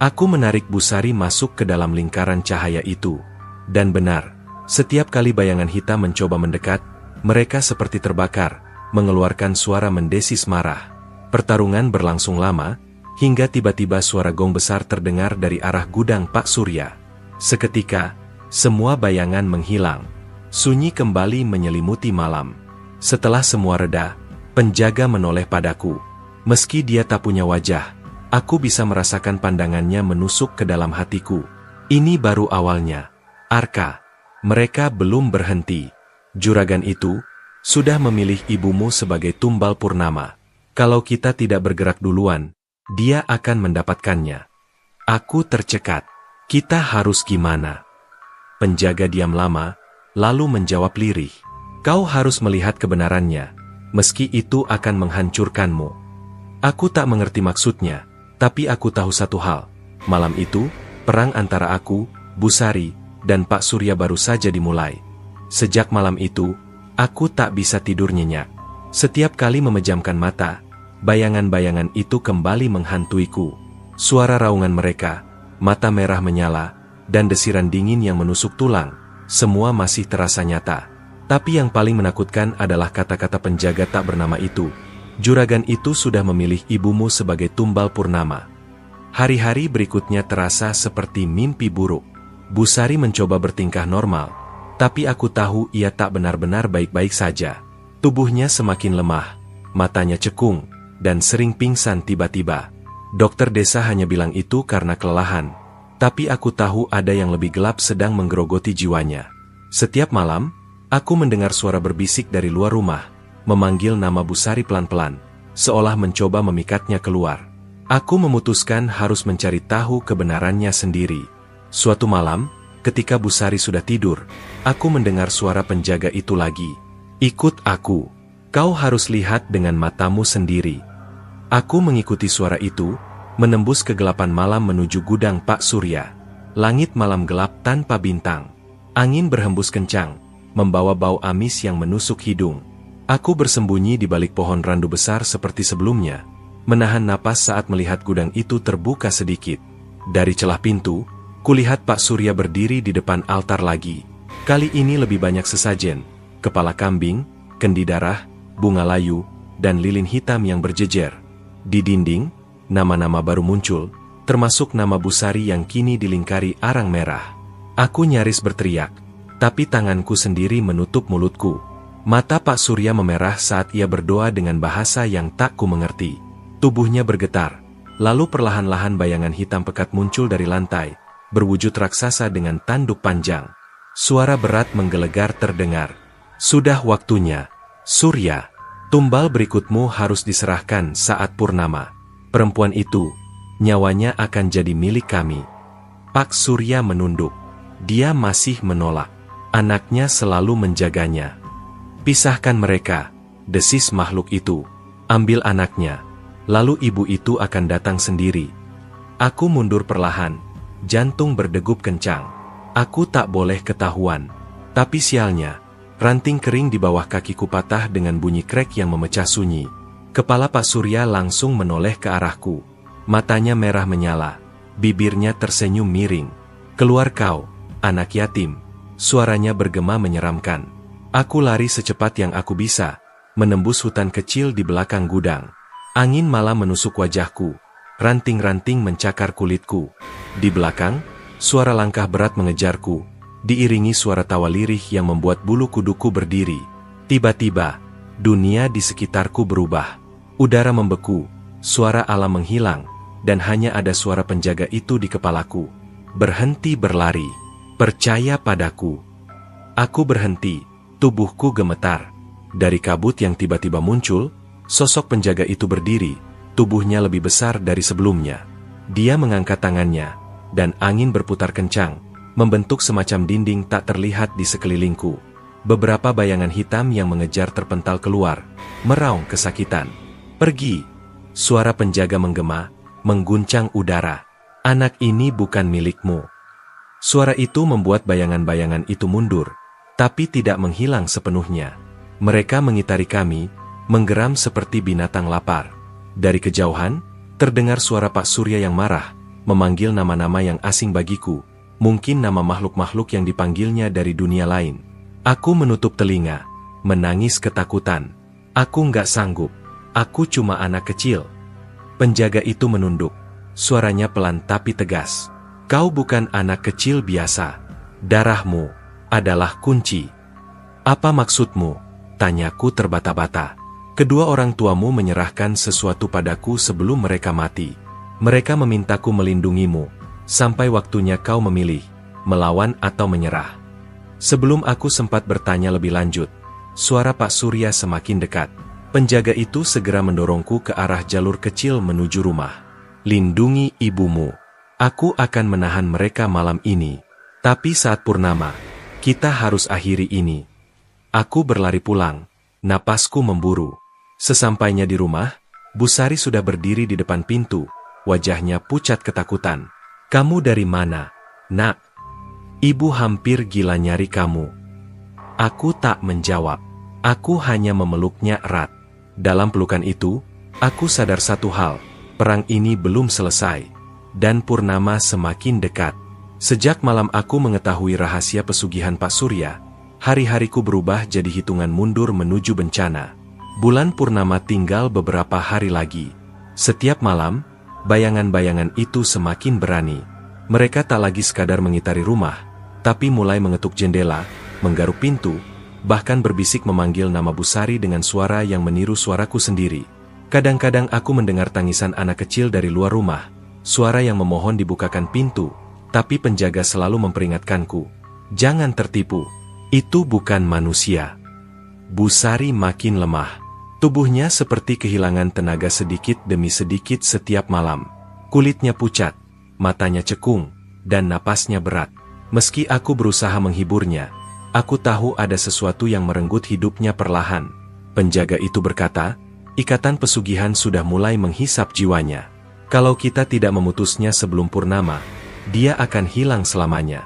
Aku menarik Busari masuk ke dalam lingkaran cahaya itu. Dan benar, setiap kali bayangan hitam mencoba mendekat, mereka seperti terbakar, mengeluarkan suara mendesis marah. Pertarungan berlangsung lama, hingga tiba-tiba suara gong besar terdengar dari arah gudang Pak Surya. Seketika, semua bayangan menghilang. Sunyi kembali menyelimuti malam. Setelah semua reda, penjaga menoleh padaku. Meski dia tak punya wajah, aku bisa merasakan pandangannya menusuk ke dalam hatiku. Ini baru awalnya. Arka, mereka belum berhenti. Juragan itu sudah memilih ibumu sebagai tumbal purnama. Kalau kita tidak bergerak duluan, dia akan mendapatkannya. Aku tercekat. Kita harus gimana? Penjaga diam lama, lalu menjawab lirih. Kau harus melihat kebenarannya, meski itu akan menghancurkanmu. Aku tak mengerti maksudnya, tapi aku tahu satu hal. Malam itu, perang antara aku, Busari, dan Pak Surya baru saja dimulai. Sejak malam itu, aku tak bisa tidur nyenyak. Setiap kali memejamkan mata, bayangan-bayangan itu kembali menghantuiku. Suara raungan mereka, mata merah menyala, dan desiran dingin yang menusuk tulang, semua masih terasa nyata. Tapi yang paling menakutkan adalah kata-kata penjaga tak bernama itu. Juragan itu sudah memilih ibumu sebagai tumbal purnama. Hari-hari berikutnya terasa seperti mimpi buruk. Busari mencoba bertingkah normal, tapi aku tahu ia tak benar-benar baik-baik saja. Tubuhnya semakin lemah, matanya cekung, dan sering pingsan tiba-tiba. Dokter desa hanya bilang itu karena kelelahan. Tapi aku tahu ada yang lebih gelap sedang menggerogoti jiwanya. Setiap malam, aku mendengar suara berbisik dari luar rumah, memanggil nama Busari pelan-pelan, seolah mencoba memikatnya keluar. Aku memutuskan harus mencari tahu kebenarannya sendiri. Suatu malam, ketika Busari sudah tidur, aku mendengar suara penjaga itu lagi. Ikut aku. Kau harus lihat dengan matamu sendiri. Aku mengikuti suara itu, menembus kegelapan malam menuju gudang Pak Surya. Langit malam gelap tanpa bintang. Angin berhembus kencang, membawa bau amis yang menusuk hidung. Aku bersembunyi di balik pohon randu besar seperti sebelumnya, menahan napas saat melihat gudang itu terbuka sedikit. Dari celah pintu, kulihat Pak Surya berdiri di depan altar lagi. Kali ini lebih banyak sesajen, kepala kambing, kendi darah, bunga layu, dan lilin hitam yang berjejer. Di dinding, nama-nama baru muncul, termasuk nama Busari yang kini dilingkari arang merah. Aku nyaris berteriak, tapi tanganku sendiri menutup mulutku. Mata Pak Surya memerah saat ia berdoa dengan bahasa yang tak ku mengerti. Tubuhnya bergetar, lalu perlahan-lahan bayangan hitam pekat muncul dari lantai, berwujud raksasa dengan tanduk panjang. Suara berat menggelegar terdengar. Sudah waktunya, Surya. Tumbal berikutmu harus diserahkan saat purnama. Perempuan itu, nyawanya akan jadi milik kami. Pak Surya menunduk. Dia masih menolak. Anaknya selalu menjaganya. Pisahkan mereka, desis makhluk itu. Ambil anaknya, lalu ibu itu akan datang sendiri. Aku mundur perlahan, jantung berdegup kencang. Aku tak boleh ketahuan. Tapi sialnya, ranting kering di bawah kakiku patah dengan bunyi krek yang memecah sunyi. Kepala Pak Surya langsung menoleh ke arahku. Matanya merah menyala, bibirnya tersenyum miring. Keluar kau, anak yatim. Suaranya bergema menyeramkan. Aku lari secepat yang aku bisa, menembus hutan kecil di belakang gudang. Angin malam menusuk wajahku, ranting-ranting mencakar kulitku. Di belakang, suara langkah berat mengejarku, diiringi suara tawa lirih yang membuat bulu kuduku berdiri. Tiba-tiba, dunia di sekitarku berubah. Udara membeku, suara alam menghilang, dan hanya ada suara penjaga itu di kepalaku. Berhenti berlari, percaya padaku. Aku berhenti, tubuhku gemetar. Dari kabut yang tiba-tiba muncul, sosok penjaga itu berdiri, tubuhnya lebih besar dari sebelumnya. Dia mengangkat tangannya, dan angin berputar kencang, membentuk semacam dinding tak terlihat di sekelilingku. Beberapa bayangan hitam yang mengejar terpental keluar, meraung kesakitan. Pergi! Suara penjaga menggema, mengguncang udara. Anak ini bukan milikmu. Suara itu membuat bayangan-bayangan itu mundur, tapi tidak menghilang sepenuhnya. Mereka mengitari kami, menggeram seperti binatang lapar. Dari kejauhan, terdengar suara Pak Surya yang marah, memanggil nama-nama yang asing bagiku, mungkin nama makhluk-makhluk yang dipanggilnya dari dunia lain. Aku menutup telinga, menangis ketakutan. Aku nggak sanggup, aku cuma anak kecil. Penjaga itu menunduk, suaranya pelan tapi tegas. Kau bukan anak kecil biasa. Darahmu adalah kunci. Apa maksudmu? Tanyaku terbata-bata. Kedua orang tuamu menyerahkan sesuatu padaku sebelum mereka mati. Mereka memintaku melindungimu, sampai waktunya kau memilih, melawan atau menyerah. Sebelum aku sempat bertanya lebih lanjut, suara Pak Surya semakin dekat. Penjaga itu segera mendorongku ke arah jalur kecil menuju rumah. Lindungi ibumu. Aku akan menahan mereka malam ini. Tapi saat purnama, kita harus akhiri ini. Aku berlari pulang, napasku memburu. Sesampainya di rumah, Bu Sari sudah berdiri di depan pintu, wajahnya pucat ketakutan. Kamu dari mana, Nak? Ibu hampir gila nyari kamu. Aku tak menjawab. Aku hanya memeluknya erat. Dalam pelukan itu, aku sadar satu hal, perang ini belum selesai. Dan purnama semakin dekat. Sejak malam aku mengetahui rahasia pesugihan Pak Surya, hari-hariku berubah jadi hitungan mundur menuju bencana. Bulan purnama tinggal beberapa hari lagi. Setiap malam, bayangan-bayangan itu semakin berani. Mereka tak lagi sekadar mengitari rumah, tapi mulai mengetuk jendela, menggaruk pintu, bahkan berbisik memanggil nama Bu Sari dengan suara yang meniru suaraku sendiri. Kadang-kadang aku mendengar tangisan anak kecil dari luar rumah, suara yang memohon dibukakan pintu, tapi penjaga selalu memperingatkanku, jangan tertipu, itu bukan manusia. Bu Sari makin lemah, tubuhnya seperti kehilangan tenaga sedikit demi sedikit setiap malam. Kulitnya pucat, matanya cekung, dan napasnya berat. Meski aku berusaha menghiburnya, aku tahu ada sesuatu yang merenggut hidupnya perlahan. Penjaga itu berkata, ikatan pesugihan sudah mulai menghisap jiwanya. Kalau kita tidak memutusnya sebelum purnama, dia akan hilang selamanya.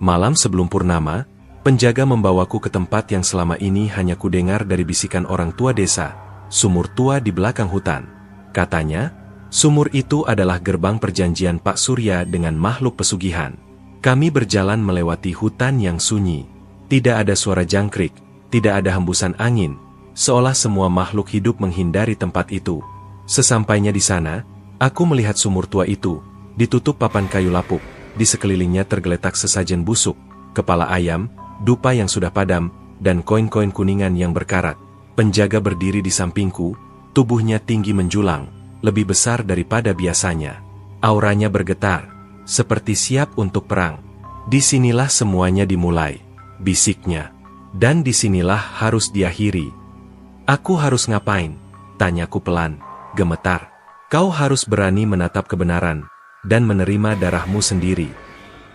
Malam sebelum purnama, penjaga membawaku ke tempat yang selama ini hanya kudengar dari bisikan orang tua desa, sumur tua di belakang hutan. Katanya, sumur itu adalah gerbang perjanjian Pak Surya dengan makhluk pesugihan. Kami berjalan melewati hutan yang sunyi. Tidak ada suara jangkrik, tidak ada hembusan angin, seolah semua makhluk hidup menghindari tempat itu. Sesampainya di sana, aku melihat sumur tua itu, ditutup papan kayu lapuk, di sekelilingnya tergeletak sesajen busuk, kepala ayam, dupa yang sudah padam, dan koin-koin kuningan yang berkarat. Penjaga berdiri di sampingku, tubuhnya tinggi menjulang, lebih besar daripada biasanya. Auranya bergetar, seperti siap untuk perang. Disinilah semuanya dimulai, bisiknya. Dan disinilah harus diakhiri. Aku harus ngapain? Tanyaku pelan, gemetar. Kau harus berani menatap kebenaran, dan menerima darahmu sendiri.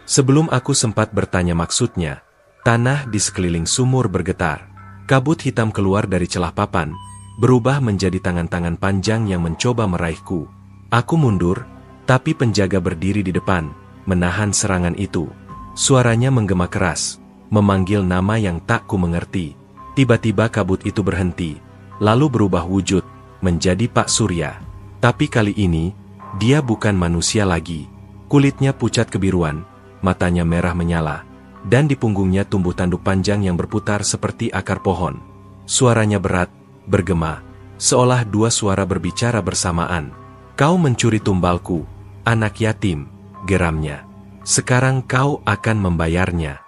Sebelum aku sempat bertanya maksudnya, tanah di sekeliling sumur bergetar. Kabut hitam keluar dari celah papan, berubah menjadi tangan-tangan panjang yang mencoba meraihku. Aku mundur, tapi penjaga berdiri di depan, menahan serangan itu. Suaranya menggema keras, memanggil nama yang tak ku mengerti. Tiba-tiba kabut itu berhenti, lalu berubah wujud, menjadi Pak Surya. Tapi kali ini, dia bukan manusia lagi. Kulitnya pucat kebiruan, matanya merah menyala, dan di punggungnya tumbuh tanduk panjang yang berputar seperti akar pohon. Suaranya berat, bergema, seolah dua suara berbicara bersamaan. Kau mencuri tumbalku, anak yatim, geramnya. Sekarang kau akan membayarnya.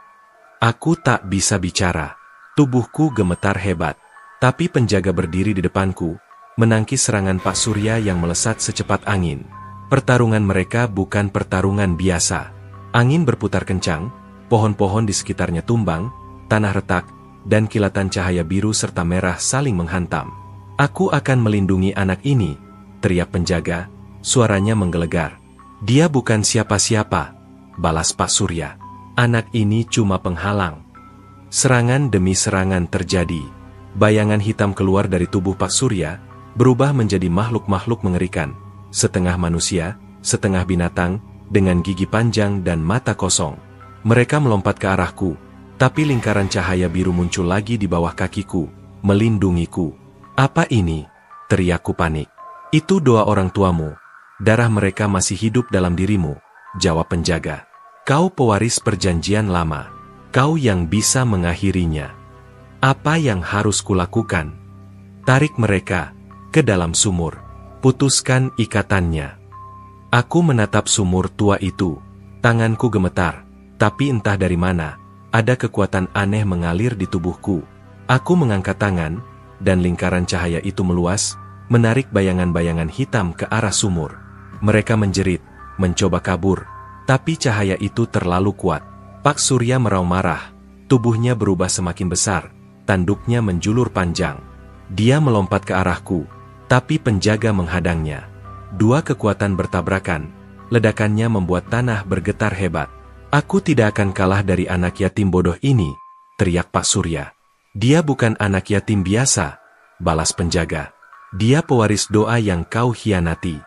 Aku tak bisa bicara. Tubuhku gemetar hebat. Tapi penjaga berdiri di depanku, menangkis serangan Pak Surya yang melesat secepat angin. Pertarungan mereka bukan pertarungan biasa. Angin berputar kencang, pohon-pohon di sekitarnya tumbang, tanah retak, dan kilatan cahaya biru serta merah saling menghantam. Aku akan melindungi anak ini, teriak penjaga, suaranya menggelegar. Dia bukan siapa-siapa, balas Pak Surya. Anak ini cuma penghalang. Serangan demi serangan terjadi. Bayangan hitam keluar dari tubuh Pak Surya, berubah menjadi makhluk-makhluk mengerikan. Setengah manusia, setengah binatang, dengan gigi panjang dan mata kosong. Mereka melompat ke arahku, tapi lingkaran cahaya biru muncul lagi di bawah kakiku, melindungiku. Apa ini? Teriakku panik. Itu doa orang tuamu. Darah mereka masih hidup dalam dirimu, jawab penjaga. Kau pewaris perjanjian lama. Kau yang bisa mengakhirinya. Apa yang harus kulakukan? Tarik mereka ke dalam sumur. Putuskan ikatannya. Aku menatap sumur tua itu. Tanganku gemetar. Tapi entah dari mana, ada kekuatan aneh mengalir di tubuhku. Aku mengangkat tangan, dan lingkaran cahaya itu meluas, menarik bayangan-bayangan hitam ke arah sumur. Mereka menjerit, mencoba kabur, tapi cahaya itu terlalu kuat. Pak Surya meraung marah. Tubuhnya berubah semakin besar, tanduknya menjulur panjang. Dia melompat ke arahku, tapi penjaga menghadangnya. Dua kekuatan bertabrakan, ledakannya membuat tanah bergetar hebat. Aku tidak akan kalah dari anak yatim bodoh ini, teriak Pak Surya. Dia bukan anak yatim biasa, balas penjaga. Dia pewaris doa yang kau hianati.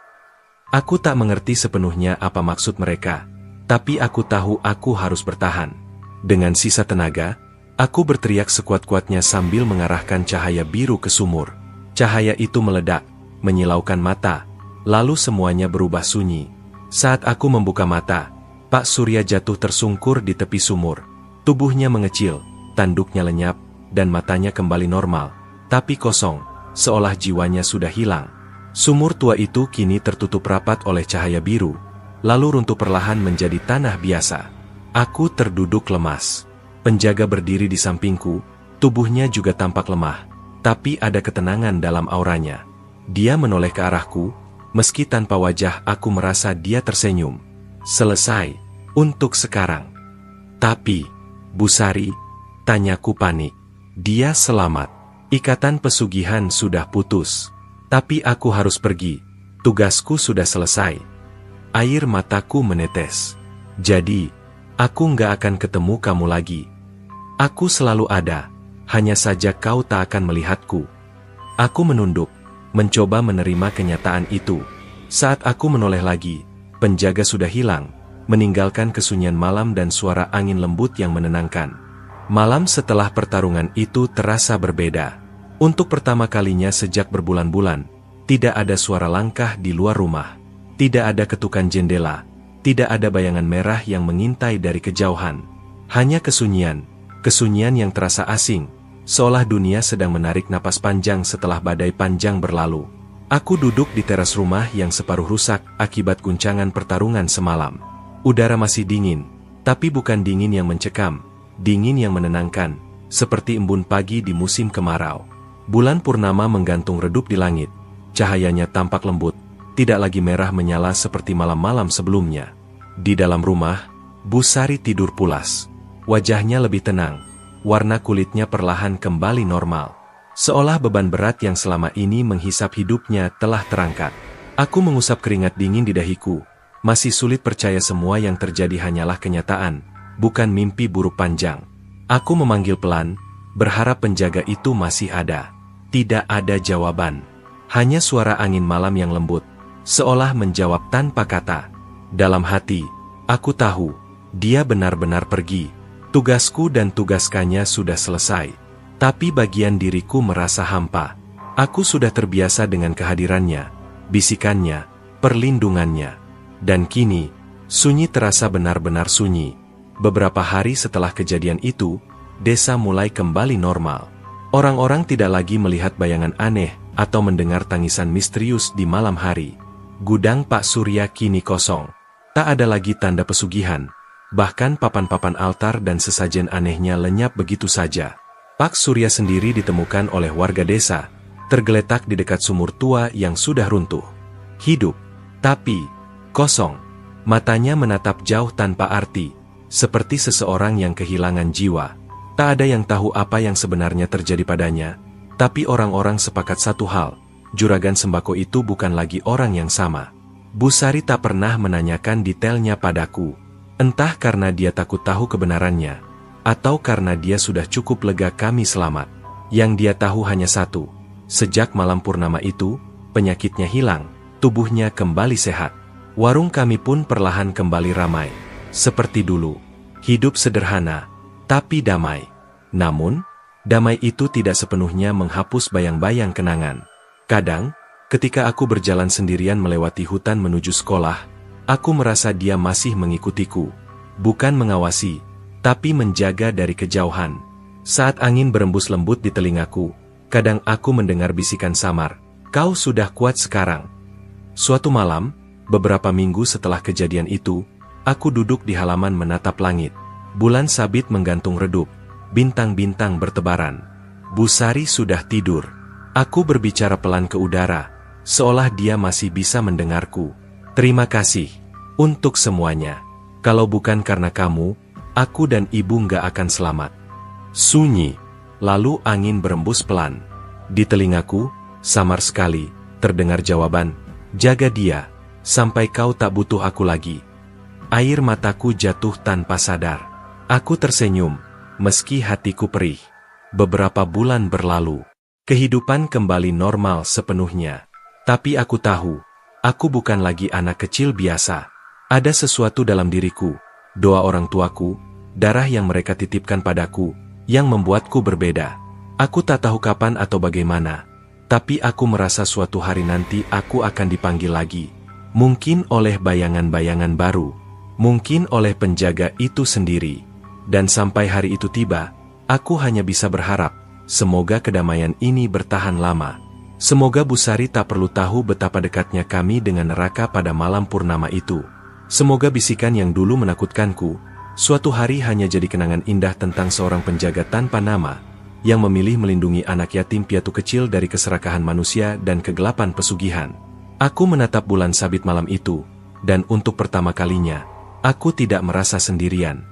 Aku tak mengerti sepenuhnya apa maksud mereka, tapi aku tahu aku harus bertahan. Dengan sisa tenaga, aku berteriak sekuat-kuatnya sambil mengarahkan cahaya biru ke sumur. Cahaya itu meledak, menyilaukan mata, lalu semuanya berubah sunyi. Saat aku membuka mata, Pak Surya jatuh tersungkur di tepi sumur. Tubuhnya mengecil, tanduknya lenyap, dan matanya kembali normal, tapi kosong, seolah jiwanya sudah hilang. Sumur tua itu kini tertutup rapat oleh cahaya biru, lalu runtuh perlahan menjadi tanah biasa. Aku terduduk lemas. Penjaga berdiri di sampingku, tubuhnya juga tampak lemah, tapi ada ketenangan dalam auranya. Dia menoleh ke arahku, meski tanpa wajah aku merasa dia tersenyum. Selesai, untuk sekarang. Tapi, Bu Sari, tanyaku panik. Dia selamat. Ikatan pesugihan sudah putus. Tapi aku harus pergi. Tugasku sudah selesai. Air mataku menetes. Jadi, aku nggak akan ketemu kamu lagi. Aku selalu ada, hanya saja kau tak akan melihatku. Aku menunduk, mencoba menerima kenyataan itu. Saat aku menoleh lagi, penjaga sudah hilang, meninggalkan kesunyian malam dan suara angin lembut yang menenangkan. Malam setelah pertarungan itu terasa berbeda. Untuk pertama kalinya sejak berbulan-bulan, tidak ada suara langkah di luar rumah. Tidak ada ketukan jendela, tidak ada bayangan merah yang mengintai dari kejauhan. Hanya kesunyian yang terasa asing, seolah dunia sedang menarik napas panjang setelah badai panjang berlalu. Aku duduk di teras rumah yang separuh rusak akibat guncangan pertarungan semalam. Udara masih dingin, tapi bukan dingin yang mencekam, dingin yang menenangkan, seperti embun pagi di musim kemarau. Bulan purnama menggantung redup di langit, cahayanya tampak lembut, tidak lagi merah menyala seperti malam-malam sebelumnya. Di dalam rumah, Bu Sari tidur pulas. Wajahnya lebih tenang, warna kulitnya perlahan kembali normal. Seolah beban berat yang selama ini menghisap hidupnya telah terangkat. Aku mengusap keringat dingin di dahiku, masih sulit percaya semua yang terjadi hanyalah kenyataan, bukan mimpi buruk panjang. Aku memanggil pelan, berharap penjaga itu masih ada. Tidak ada jawaban, hanya suara angin malam yang lembut, seolah menjawab tanpa kata. Dalam hati, aku tahu, dia benar-benar pergi. Tugasku dan tugaskannya sudah selesai. Tapi bagian diriku merasa hampa. Aku sudah terbiasa dengan kehadirannya, bisikannya, perlindungannya. Dan kini, sunyi terasa benar-benar sunyi. Beberapa hari setelah kejadian itu, desa mulai kembali normal. Orang-orang tidak lagi melihat bayangan aneh atau mendengar tangisan misterius di malam hari. Gudang Pak Surya kini kosong. Tak ada lagi tanda pesugihan. Bahkan papan-papan altar dan sesajen anehnya lenyap begitu saja. Pak Surya sendiri ditemukan oleh warga desa, tergeletak di dekat sumur tua yang sudah runtuh. Hidup, tapi kosong. Matanya menatap jauh tanpa arti, seperti seseorang yang kehilangan jiwa. Tak ada yang tahu apa yang sebenarnya terjadi padanya, tapi orang-orang sepakat satu hal, juragan sembako itu bukan lagi orang yang sama. Bu Sari tak pernah menanyakan detailnya padaku, entah karena dia takut tahu kebenarannya, atau karena dia sudah cukup lega kami selamat. Yang dia tahu hanya satu, sejak malam purnama itu, penyakitnya hilang, tubuhnya kembali sehat. Warung kami pun perlahan kembali ramai, seperti dulu. Hidup sederhana, tapi damai. Namun, damai itu tidak sepenuhnya menghapus bayang-bayang kenangan. Kadang, ketika aku berjalan sendirian melewati hutan menuju sekolah, aku merasa dia masih mengikutiku. Bukan mengawasi, tapi menjaga dari kejauhan. Saat angin berembus lembut di telingaku, kadang aku mendengar bisikan samar, "Kau sudah kuat sekarang." Suatu malam, beberapa minggu setelah kejadian itu, aku duduk di halaman menatap langit. Bulan sabit menggantung redup, bintang-bintang bertebaran. Bu Sari sudah tidur. Aku berbicara pelan ke udara, seolah dia masih bisa mendengarku. "Terima kasih untuk semuanya. Kalau bukan karena kamu, aku dan ibu nggak akan selamat." Sunyi. Lalu angin berembus pelan. Di telingaku, samar sekali, terdengar jawaban, "Jaga dia, sampai kau tak butuh aku lagi." Air mataku jatuh tanpa sadar. Aku tersenyum, meski hatiku perih. Beberapa bulan berlalu. Kehidupan kembali normal sepenuhnya. Tapi aku tahu, aku bukan lagi anak kecil biasa. Ada sesuatu dalam diriku, doa orang tuaku, darah yang mereka titipkan padaku, yang membuatku berbeda. Aku tak tahu kapan atau bagaimana, tapi aku merasa suatu hari nanti aku akan dipanggil lagi. Mungkin oleh bayangan-bayangan baru, mungkin oleh penjaga itu sendiri. Dan sampai hari itu tiba, aku hanya bisa berharap, semoga kedamaian ini bertahan lama. Semoga Bu Sari tak perlu tahu betapa dekatnya kami dengan neraka pada malam purnama itu. Semoga bisikan yang dulu menakutkanku, suatu hari hanya jadi kenangan indah tentang seorang penjaga tanpa nama, yang memilih melindungi anak yatim piatu kecil dari keserakahan manusia dan kegelapan pesugihan. Aku menatap bulan sabit malam itu, dan untuk pertama kalinya, aku tidak merasa sendirian.